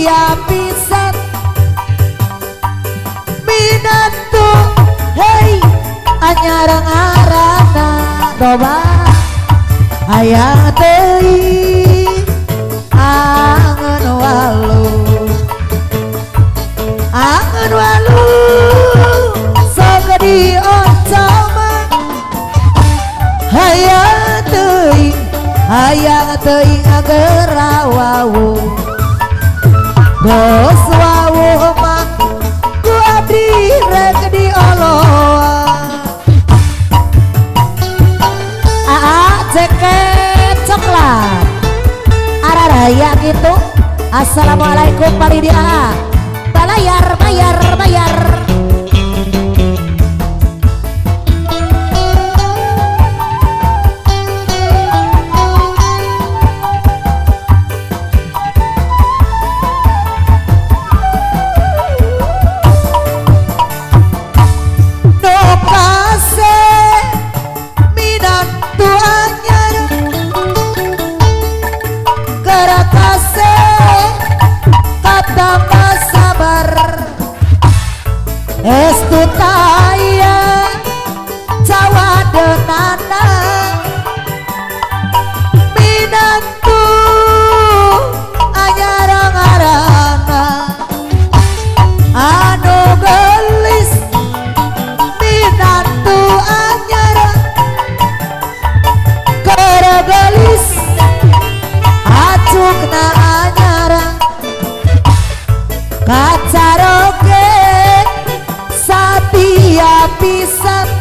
Satia pisan minantu hei anyar ngarana doba hayang teuing angen walu sok dioncoman hayang teuing agerawawu bos wawu mah ku abdi rek dioloan ceket coklat araraya gitu. Assalamualaikum Pak Lidia bayar estu taya cawadenana minantu anyar ngarana anu gelis minantu anyar gelis acukna anyar kacaroge Satia pisan